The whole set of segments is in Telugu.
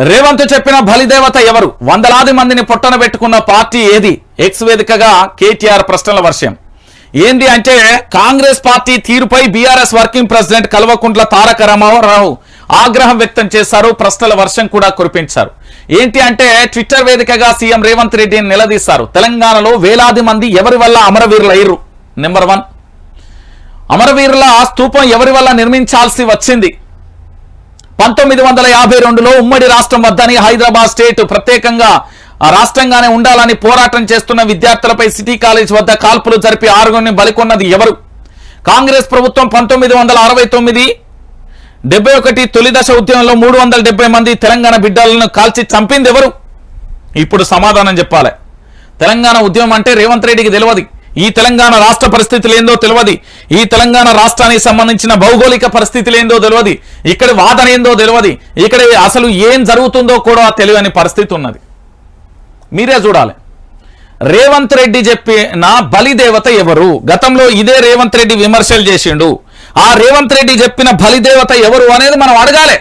రేవంత్ చెప్పిన బలిదేవత ఎవరు? వందలాది మందిని పొట్టన పెట్టుకున్న పార్టీ ఏది? ఎక్స్ వేదికగా కేటీఆర్ ప్రశ్నల వర్షం. ఏంది అంటే కాంగ్రెస్ పార్టీ తీరుపై BRS working president Kalvakuntla Taraka Ramarao ఆగ్రహం వ్యక్తం చేశారు. ప్రశ్నల వర్షం కూడా కురిపించారు. ఏంటి అంటే ట్విట్టర్ వేదికగా సీఎం రేవంత్ రెడ్డిని నిలదీశారు. తెలంగాణలో వేలాది మంది ఎవరి వల్ల అమరవీరులయ్యారు? నెంబర్ 1, అమరవీరుల స్తూపం ఎవరి వల్ల నిర్మించాల్సి వచ్చింది? 1952లో ఉమ్మడి రాష్ట్రం వద్దని హైదరాబాద్ స్టేట్ ప్రత్యేకంగా రాష్ట్రంగానే ఉండాలని పోరాటం చేస్తున్న విద్యార్థులపై సిటీ కాలేజ్ వద్ద కాల్పులు జరిపి 6గురిని బలికొన్నది ఎవరు? కాంగ్రెస్ ప్రభుత్వం 1969-71 తొలి దశ ఉద్యమంలో 370 మంది తెలంగాణ బిడ్డలను కాల్చి చంపింది ఎవరు? ఇప్పుడు సమాధానం చెప్పాలి. తెలంగాణ ఉద్యమం అంటే రేవంత్ రెడ్డికి తెలియదు. ఈ తెలంగాణ రాష్ట్ర పరిస్థితులు ఏందో తెలియదు. ఈ తెలంగాణ రాష్ట్రానికి సంబంధించిన భౌగోళిక పరిస్థితులు ఏందో తెలియదు. ఇక్కడ వాదన ఏందో తెలియదు. ఇక్కడ అసలు ఏం జరుగుతుందో కూడా తెలియని పరిస్థితి ఉన్నది. మీరే చూడాలి. రేవంత్ రెడ్డి చెప్పిన బలిదేవత ఎవరు? గతంలో ఇదే రేవంత్ రెడ్డి విమర్శలు చేసిండు. ఆ రేవంత్ రెడ్డి చెప్పిన బలిదేవత ఎవరు అనేది మనం అడగాలి,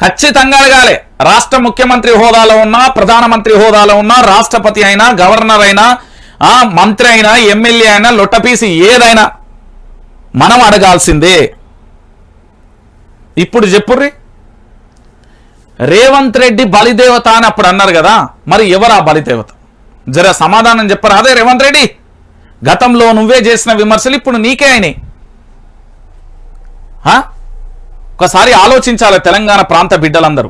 ఖచ్చితంగా అడగాలి. రాష్ట్ర ముఖ్యమంత్రి హోదాలో ఉన్నా, ప్రధానమంత్రి హోదాలో ఉన్నా, రాష్ట్రపతి అయినా, గవర్నర్ అయినా, మంత్రి అయినా, ఎమ్మెల్యే అయినా, లొట్టపీసి ఏదైనా మనం అడగాల్సిందే. ఇప్పుడు చెప్పుర్రి, రేవంత్ రెడ్డి బలిదేవత అని అప్పుడు అన్నారు కదా, మరి ఎవరా బలిదేవత? జర సమాధానం చెప్పరా? అదే రేవంత్ రెడ్డి, గతంలో నువ్వే చేసిన విమర్శలు ఇప్పుడు నీకే అయినాయి. ఒకసారి ఆలోచించాలి తెలంగాణ ప్రాంత బిడ్డలందరూ.